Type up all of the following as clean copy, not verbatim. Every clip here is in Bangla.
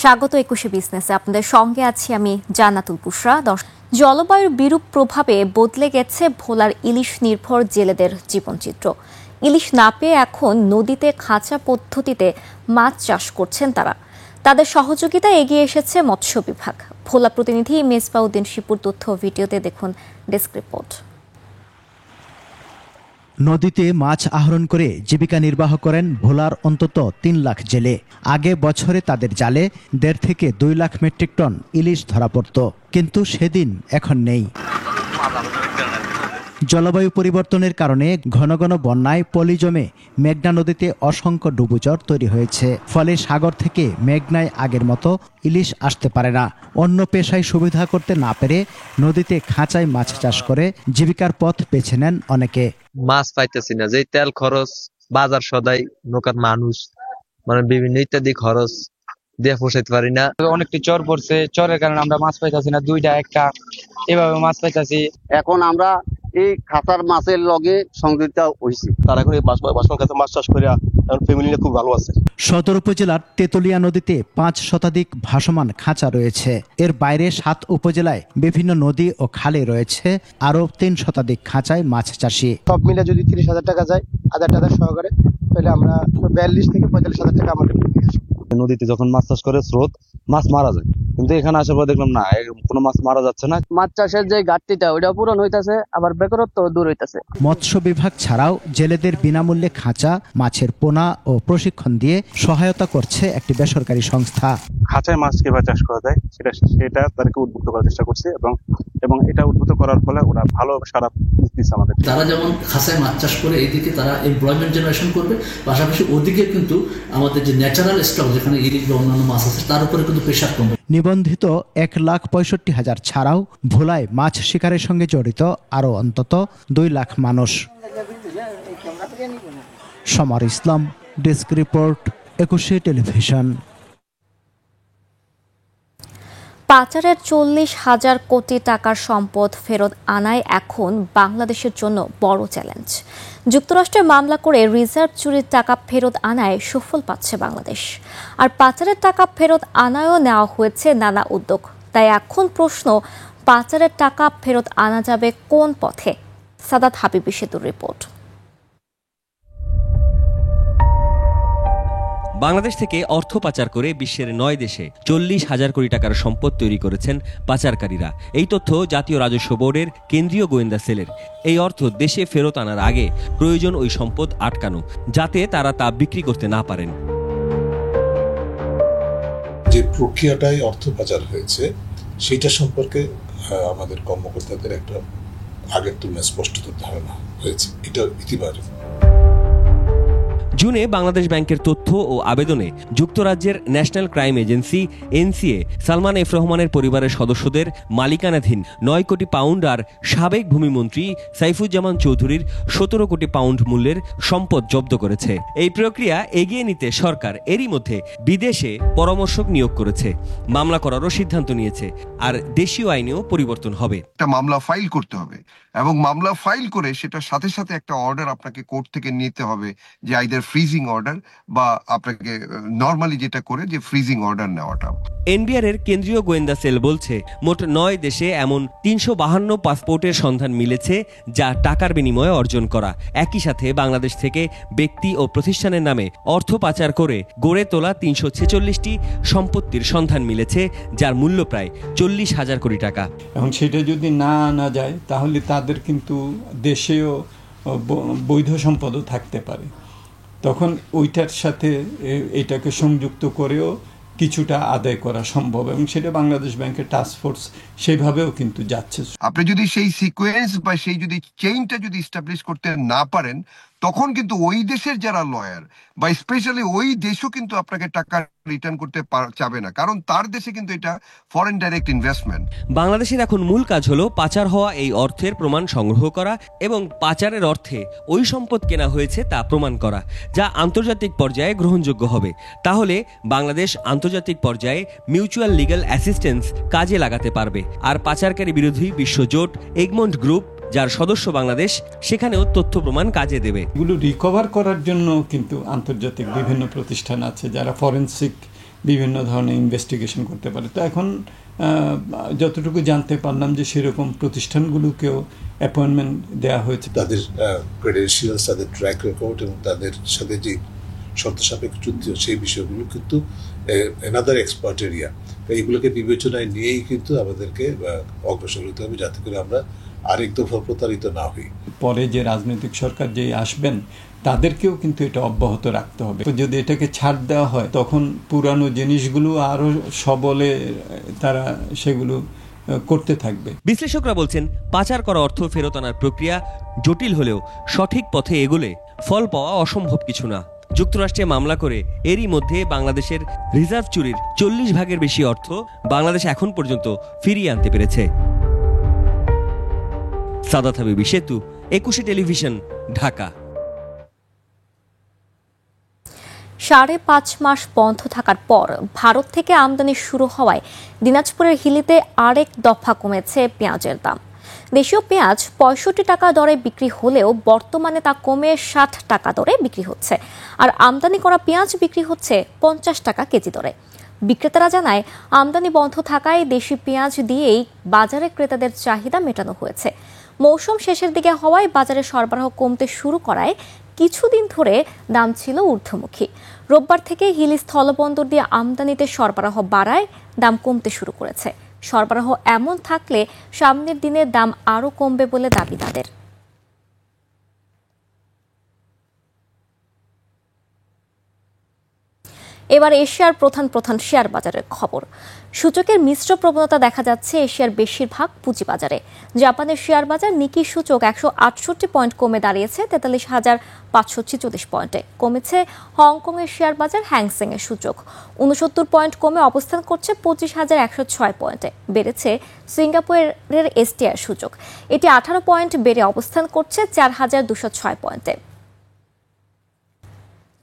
স্বাগত ২১ বিজনেসে। আপনাদের সঙ্গে আছি আমি জান্নাতুল বুশরা। জলবায়ুর বিরূপ প্রভাবে বদলে গেছে ভোলার ইলিশ নির্ভর জেলেদের জীবনচিত্র। ইলিশ না পেয়ে এখন নদীতে খাঁচা পদ্ধতিতে মাছ চাষ করছেন তারা। তাদের সহযোগিতায় এগিয়ে এসেছে মৎস্য বিভাগ। ভোলা প্রতিনিধি মেজবাউদ্দিন শিপুর তথ্য ভিডিওতে দেখুন ডেস্ক রিপোর্ট। নদীতে মাছ আহরণ করে জীবিকা নির্বাহ করেন ভোলার অন্তত ৩ লাখ জেলে। আগে বছরে তাদের জালে ১.৫ থেকে ২ লাখ মেট্রিক টন ইলিশ ধরা পড়ত, কিন্তু সেদিন এখন নেই। জলবায়ু পরিবর্তনের কারণে ঘন ঘন বন্যায় পলি জমে মেঘনা নদীতে অসংখ্য ডুবুচর তৈরি হয়েছে। ফলে সাগর থেকে মেঘনায় আগের মতো ইলিশ আসতে পারে না। অন্য পেশায় সুবিধা করতে না পেরে নদীতে খাঁচায় মাছ চাষ করে জীবিকার পথ বেছে নেন অনেকে। মাছ পাইতেছি না, যে তেল খরচ, বাজার সদাই, নৌকার মানুষ, বিভিন্ন ইত্যাদি খরচ দিয়ে পোষাইতে পারি না। অনেকটি চর পড়ছে, চরের কারণে আমরা মাছ পাইতেছি না, 2টা 1টা এভাবে মাছ পাইতেছি। এখন আমরা এই খাতার মাছের লগে সংযুক্ত হয়েছি। তারা এখন এই মাছ চাষ করে ফ্যামিলি খুব ভালো আছে। সদর উপজেলার তেতুলিয়া নদীতে ৫ শতাধিক ভাসমান খাঁচা রয়েছে। এর বাইরে ৭ উপজেলায় বিভিন্ন নদী ও খালে রয়েছে আরো ৩ শতাধিক খাঁচায় মাছ চাষি। সব মিলে যদি ৩০,০০০ টাকা যায়, ১,০০০ টাকা সহকারে, তাহলে আমরা ৪২ থেকে ৪৫,০০০ টাকা আমাদের। নদীতে যখন মাছ চাষ করে স্রোত, মাছ মারা যায়, কিন্তু এখানে আসার পর দেখলাম না, কোনো মাছ মারা যাচ্ছে না। মাছ চাষের যে ঘাটতিটা ওইটা পূরণ হইতাছে, আবার বেকারত্ব দূর হইতাছে। মৎস্য বিভাগ ছাড়াও জেলেদের বিনামূল্যে খাঁচা, মাছের পোনা ও প্রশিক্ষণ দিয়ে সহায়তা করছে একটি বেসরকারি সংস্থা। খাঁচায় মাছ কিভাবে চাষ করা যায় সেটা তাদেরকে উদ্বুদ্ধ করার চেষ্টা করছে, এবং এটা উদ্বুদ্ধ করার ফলে ওরা ভালো সারা দিচ্ছে আমাদের। তারা যেমন খাঁচায় মাছ চাষ করে এইদিকে তারা এমপ্লয়মেন্ট জেনারেশন করবে, পাশাপাশি ওদিকে কিন্তু আমাদের যে ন্যাচারাল স্টক যেখানে ইলিশ বা অন্যান্য মাছ আছে তার উপরে কিন্তু প্রেশার কমবে। নিবন্ধিত ১,৬৫,০০০ ছাড়াও ভোলায় মাছ শিকারের সঙ্গে জড়িত আরো অন্তত ২ লাখ মানুষ। সমর ইসলাম, ডেস্ক রিপোর্ট, ২১ টেলিভিশন। পাচারের ৪০,০০০ কোটি টাকার সম্পদ ফেরত আনায় এখন বাংলাদেশের জন্য বড় চ্যালেঞ্জ। যুক্তরাষ্ট্রে মামলা করে রিজার্ভ চুরির টাকা ফেরত আনায় সুফল পাচ্ছে বাংলাদেশ। আর পাচারের টাকা ফেরত আনায়ও নেওয়া হয়েছে নানা উদ্যোগ। তাই এখন প্রশ্ন, পাচারের টাকা ফেরত আনা যাবে কোন পথে? সাদাত হাবিবি সেতুর রিপোর্ট। বাংলাদেশ থেকে অর্থ পাচার করে বিশ্বের ৯ দেশে ৪০,০০০ কোটি টাকার সম্পদ তৈরি করেছেন পাচারকারীরা। এই তথ্য জাতীয় রাজস্ব বোর্ডের কেন্দ্রীয় গোয়েন্দা সেলের। এই অর্থ দেশে ফেরত আনার আগে প্রয়োজন ওই সম্পদ আটকানো, যাতে তারা তা বিক্রি করতে না পারেন। যে প্রক্রিয়াটায় অর্থ পাচার হয়েছে সেটা সম্পর্কে আমাদের কর্মকর্তাদের একটা আগের তুলনায় স্পষ্টতর ধারণা হয়েছে, এটা ইতিবাচক। জুনে বাংলাদেশ ব্যাংকের তথ্য ও আবেদনে যুক্তরাজ্যের national crime agency NCA Salman F রহমানের পরিবারের সদস্যদের মালিকানাধীন ৯ কোটি পাউন্ড আর সাবেক ভূমিমন্ত্রী সাইফুজ্জামান চৌধুরীর ১৭ কোটি পাউন্ড মূল্যের সম্পদ জব্দ করেছে। এই প্রক্রিয়া এগিয়ে নিতে সরকার এরই মধ্যে বিদেশে পরামর্শক নিয়োগ করেছে, মামলা করারও সিদ্ধান্ত নিয়েছে। আর দেশীয় আইনেও পরিবর্তন হবে। একটা মামলা ফাইল করতে হবে এবং মামলা ফাইল করে সেটার সাথে সাথে একটা অর্ডার আপনাকে কোর্ট থেকে নিতে হবে, যে আইদার ফ্রিজিং অর্ডার বা আপনাকে নরমালি যেটা করে যে ফ্রিজিং অর্ডার নেওয়াটা। এনবিআর এর কেন্দ্রীয় গোয়েন্দা সেল বলছে, মোট ৯ দেশে এমন ৩৫২ পাসপোর্টের সন্ধান মিলেছে যা টাকার বিনিময়ে অর্জন করা। একই সাথে বাংলাদেশ থেকে ব্যক্তি ও প্রতিষ্ঠানের নামে অর্থ পাচার করে গড়ে তোলা ৩৪৬টি সম্পত্তির সন্ধান মিলেছে, যার মূল্য প্রায় ৪০,০০০ কোটি টাকা। এবং সেটা যদি না আনা যায় তাহলে তাদের কিন্তু দেশেও বৈধ সম্পদও থাকতে পারে। তখন ওইটার সাথে এটাকে সংযুক্ত করেও কিছুটা আদায় করা সম্ভব, এবং সেটা বাংলাদেশ ব্যাংকের টাস্ক ফোর্স সেভাবেও কিন্তু যাচ্ছে। আপনি যদি সেই সিকোয়েন্স বা সেই যদি চেইনটা যদি এস্টাবলিশ করতে না পারেন, তখন কিন্তু ওই দেশের যারা লয়ার বা স্পেশালি ওই দেশও কিন্তু আপনাকে টাকা রিটার্ন করতে চাবে না, কারণ তার দেশে কিন্তু এটা ফরেন ডাইরেক্ট ইনভেস্টমেন্ট। বাংলাদেশের এখন মূল কাজ হলো পাচার হওয়া এই অর্থের প্রমাণ সংগ্রহ করা এবং পাচারের অর্থে ওই সম্পদ কেনা হয়েছে তা প্রমাণ করা, যা আন্তর্জাতিক পর্যায়ে গ্রহণযোগ্য হবে। তাহলে বাংলাদেশ আন্তর্জাতিক পর্যায়ে মিউচুয়াল লিগ্যাল অ্যাসিস্ট্যান্স কাজে লাগাতে পারবে। আর পাচারকারী বিরোধী বিশ্বজোট এগমন্ট গ্রুপ, যার সদস্য বাংলাদেশ, সেখানেও তথ্য প্রমাণ কাজে দেবে। এগুলো রিকভার করার জন্য কিন্তু আন্তর্জাতিক বিভিন্ন প্রতিষ্ঠান আছে যারা ফরেনসিক বিভিন্ন ধরনের ইনভেস্টিগেশন করতে পারে। তো এখন যতটুকু জানতে পারলাম যে সেরকম প্রতিষ্ঠানগুলোকেও অ্যাপয়েন্টমেন্ট দেওয়া হয়েছে। তাদের ক্রেডেনশিয়ালস, তাদের ট্র্যাক রেকর্ড এবং তাদের সাথে যে শর্ত সাপেক্ষ চুক্তি সেই বিষয়গুলো কিন্তু অ্যানাদার এক্সপার্ট এরিয়া। এইগুলোকে বিবেচনায় নিয়েই কিন্তু আমাদেরকে অগ্রসর হতে হবে, যাতে করে আমরা আরেক দফা প্রতারিত না হই। পরে যে রাজনৈতিক সরকার যে আসবেন তাদেরকেও কিন্তু এটা অব্যাহত রাখতে হবে। যদি এটাকে ছাড় দেওয়া হয় তখন পুরানো জিনিসগুলো আরো সবলে তারা সেগুলো করতে থাকবে। বিশ্লেষকরা বলছেন, পাচার করা অর্থ ফেরত আনার প্রক্রিয়া জটিল হলেও সঠিক পথে এগোলে ফল পাওয়া অসম্ভব কিছু না। যুক্তরাষ্ট্রে মামলা করে এরই মধ্যে বাংলাদেশের রিজার্ভ চুরির 40% বেশি অর্থ বাংলাদেশ এখন পর্যন্ত ফিরিয়ে আনতে পেরেছে। সাদাত হাবিবি সেতু, 21 টেলিভিশন, ঢাকা। 5.5 মাস বন্ধ থাকার পর ভারত থেকে আমদানি শুরু হওয়ায় দিনাজপুরের হিলিতে আরেক দফা কমেছে পেঁয়াজের দাম। দেশীয় পেঁয়াজ 65 টাকা দরে বিক্রি হলেও বর্তমানে তা কমে 60 টাকা দরে বিক্রি হচ্ছে, আর আমদানি করা পেঁয়াজ বিক্রি হচ্ছে 50 টাকা কেজি দরে। বিক্রেতারা জানায়, আমদানি বন্ধ থাকায় দেশি পেঁয়াজ দিয়েই বাজারে ক্রেতাদের চাহিদা মেটানো হয়েছে। মৌসুম শেষের দিকে হওয়ায় বাজারে সরবরাহ কমতে শুরু করায় কিছুদিন ধরে দাম ছিল ঊর্ধ্বমুখী। রোববার থেকে হিলি স্থলবন্দর দিয়ে আমদানিতে সরবরাহ বাড়ায় দাম কমতে শুরু করেছে। সরবরাহ এমন থাকলে সামনের দিনে দাম আরও কমবে বলে দাবি তাদের। এবার এশিয়ার প্রধান শেয়ার বাজারের খবর। সূচকের মিশ্র প্রবণতা দেখা যাচ্ছে এশিয়ার বেশিরভাগ পুঁজিবাজারে। জাপানের শেয়ার বাজার নিকি সূচক 168 পয়েন্ট কমে দাঁড়িয়েছে 43,546 পয়েন্টে। কমেছে হংকংয়ের শেয়ার বাজার হ্যাংসেং এর সূচক 69 পয়েন্ট কমে অবস্থান করছে 25,106 পয়েন্টে। বেড়েছে সিঙ্গাপুরের এসটিআই সূচক, এটি 18 পয়েন্ট বেড়ে অবস্থান করছে 4,206 পয়েন্টে।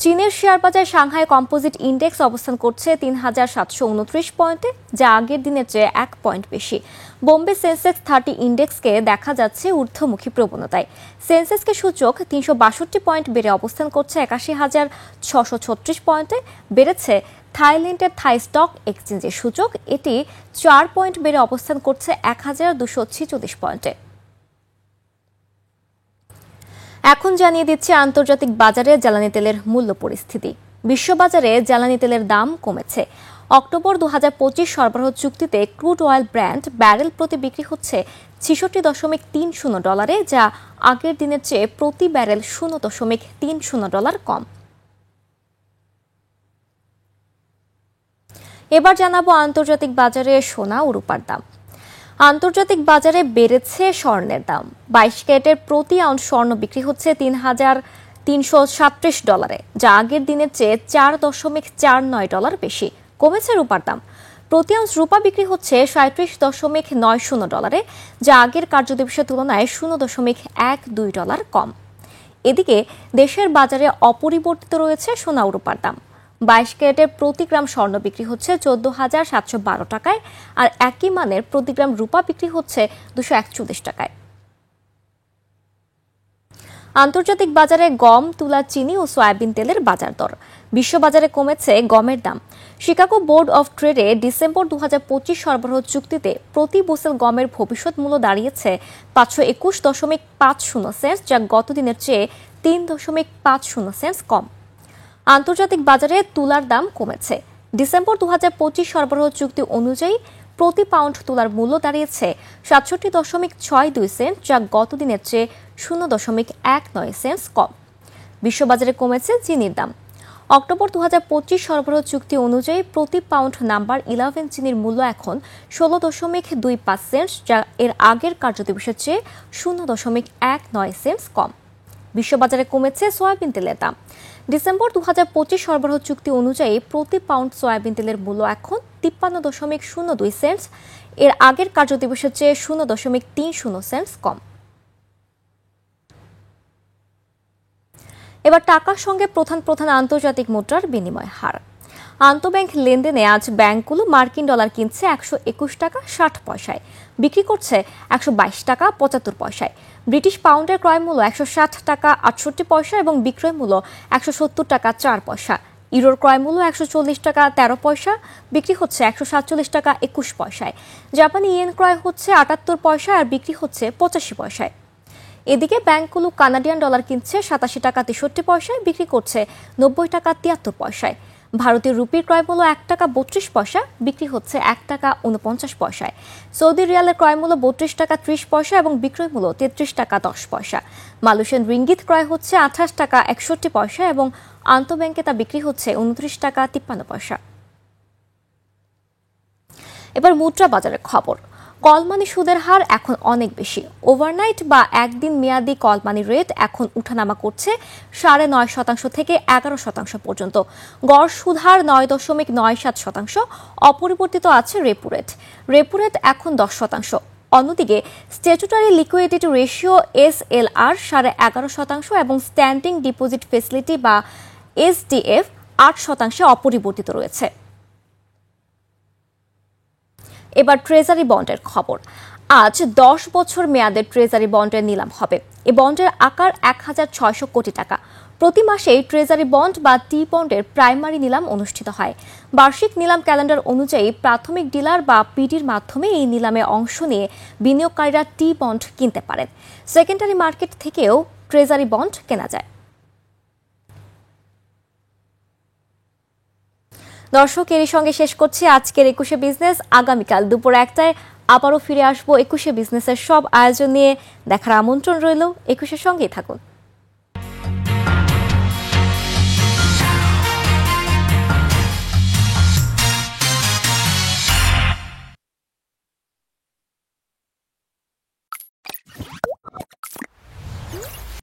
চীনের শেয়ার বাজার সাংহাই কম্পোজিট ইন্ডেক্স অবস্থান করছে 3,729 পয়েন্টে, যা আগের দিনের চেয়ে 1 পয়েন্ট বেশি। বোম্বে সেন্সেক্স 30 ইন্ডেক্সকে দেখা যাচ্ছে ঊর্ধ্বমুখী প্রবণতায়। সেন্সেক্সকে সূচক 362 পয়েন্ট বেড়ে অবস্থান করছে 81,636 পয়েন্টে। বেড়েছে থাইল্যান্ডের থাই স্টক এক্সচেঞ্জের সূচক, এটি 4 পয়েন্ট বেড়ে অবস্থান করছে 1,246 পয়েন্টে। এখন জানিয়ে দিচ্ছে আন্তর্জাতিক বাজারে জ্বালানি তেলের মূল্য পরিস্থিতি। বিশ্ববাজারে জ্বালানি তেলের দাম কমেছে। অক্টোবর 2025 সরবরাহ চুক্তিতে ক্রুড অয়েল ব্র্যান্ড ব্যারেল প্রতি বিক্রি হচ্ছে $66.30, যা আগের দিনের চেয়ে প্রতি ব্যারেল $0.30 কম। এবার জানাবো আন্তর্জাতিক বাজারে সোনা ও রূপার দাম। আন্তর্জাতিক বাজারে বেড়েছে স্বর্ণের দাম। 22 ক্যারেটের প্রতি আউন্স স্বর্ণ বিক্রি হচ্ছে $3,337, যা আগের দিনের চেয়ে $4.49 বেশি। কমেছে রূপার দাম। প্রতি আউন্স রূপা বিক্রি হচ্ছে $37.90, যা আগের কার্যদিবসের তুলনায় $0.12 কম। এদিকে দেশের বাজারে অপরিবর্তিত রয়েছে সোনা ও রূপার দাম। 22 ক্যারেটের প্রতি গ্রাম স্বর্ণ বিক্রি হচ্ছে 14,712 টাকায়, আর একই মানের প্রতি গ্রাম রূপা বিক্রি হচ্ছে 241 টাকায়। আন্তর্জাতিক বাজারে গম, তুলা, চিনি ও সয়াবিন তেলের বাজার দর। বিশ্ববাজারে কমেছে গমের দাম। শিকাগো বোর্ড অফ ট্রেডে ডিসেম্বর 2025 সরবরাহ চুক্তিতে প্রতি বুসেল গমের ভবিষ্যৎ মূল্য দাঁড়িয়েছে 521.50 সেন্ট, যা গত দিনের চেয়ে 3.50 সেন্ট কম। আন্তর্জাতিক বাজারে তুলার দাম কমেছে। ডিসেম্বর 2025 সরবরাহ চুক্তি অনুযায়ী প্রতি পাউন্ড তুলার মূল্য দাঁড়িয়েছে 67.62 সেন্ট, যা গত দিনের চেয়ে 0.19 সেন্ট কম। বিশ্ববাজারে কমেছে চিনির দাম। অক্টোবর 2025 সরবরাহ চুক্তি অনুযায়ী প্রতি পাউন্ড নাম্বার 11 চিনির মূল্য এখন 16.25 সেন্ট, যা এর আগের কার্যদিবসের চেয়ে 0.19 সেন্ট কম। বিশ্ববাজারে কমেছে সয়াবিন তেলের দাম। ডিসেম্বর 2025 সরবরাহ চুক্তি অনুযায়ী প্রতি পাউন্ড সয়াবিন তেলের মূল্য এখন 53.02 সেন্ট, এর আগের কার্যদিবসের চেয়ে 0.30 সেন্ট কম। এবার টাকার সঙ্গে প্রধান আন্তর্জাতিক মুদ্রার বিনিময় হার। আন্তঃব্যাংক লেনদেনে আজ ব্যাংকগুলো মার্কিন ডলার কিনছে 121 টাকা 60 পয়সায়, বিক্রি করছে 122 টাকা 75 পয়সায়। ব্রিটিশ পাউন্ডের ক্রয় মূল্য 160 টাকা 68 পয়সা এবং বিক্রয় মূল্য 170 টাকা 4 পয়সা। ইউরোর ক্রয় মূল্য 140 টাকা 13 পয়সা, বিক্রি হচ্ছে 147 টাকা 21 পয়সায়। জাপানি ইয়েন ক্রয় হচ্ছে 78 পয়সা আর বিক্রি হচ্ছে 85 পয়সায়। এদিকে ব্যাংকগুলো কানাডিয়ান ডলার কিনছে 87 টাকা 63 পয়সায়, বিক্রি করছে 90 টাকা 73 পয়সায়। ভারতীয় রুপির ক্রয় মূল্য 1 টাকা 32 পয়সা, বিক্রি হচ্ছে 1 টাকা 49 পয়সায়। সৌদি রিয়ালের ক্রয় মূল্য 32 টাকা 30 পয়সা এবং বিক্রয় মূল্য 33 টাকা 10 পয়সা। মালয়েশিয়ান রিঙ্গিত ক্রয় হচ্ছে 28 টাকা 61 পয়সা এবং আন্তঃব্যাংকে তা বিক্রি হচ্ছে 29 টাকা 53 পয়সা। এবার মুদ্রা বাজারের খবর। কলমানি সুদের হার এখন অনেক বেশি। ওভারনাইট বা একদিন মেয়াদি কলমানি রেট এখন উঠানামা করছে 9.5% থেকে 11% পর্যন্ত। গড় সুদ হার 9.97%। অপরিবর্তিত আছে রেপো রেট। রেপো রেট এখন 10%। অন্যদিকে স্ট্যাচুটারি লিকুইডিটি রেশিও SLR 11.5% এবং স্ট্যান্ডিং ডিপোজিট ফেসিলিটি বা SDF 8% অপরিবর্তিত রয়েছে। এবার ট্রেজারি বন্ডের খবর। আজ 10 বছর মেয়াদের ট্রেজারি বন্ডের নিলাম হবে। এই বন্ডের আকার 1600 কোটি টাকা। প্রতি মাসেই ট্রেজারি বন্ড বা টি বন্ডের প্রাইমারি নিলাম অনুষ্ঠিত হয়। বার্ষিক নিলাম ক্যালেন্ডার অনুযায়ী প্রাথমিক ডিলার বা পিডির মাধ্যমে এই নিলামে অংশ নিয়ে বিনিয়োগকারীরা টি বন্ড কিনতে পারেন। সেকেন্ডারি মার্কেট থেকেও ট্রেজারি বন্ড কেনা যায়। দর্শক, এরই সঙ্গে শেষ করছি আজকের 21শে বিজনেস। আগামীকাল দুপুর 1টায় আবারও ফিরে আসবো 21শে বিজনেসের সব আয়োজন নিয়ে। দেখার আমন্ত্রণ রইল। 21শের সঙ্গেই থাকুন।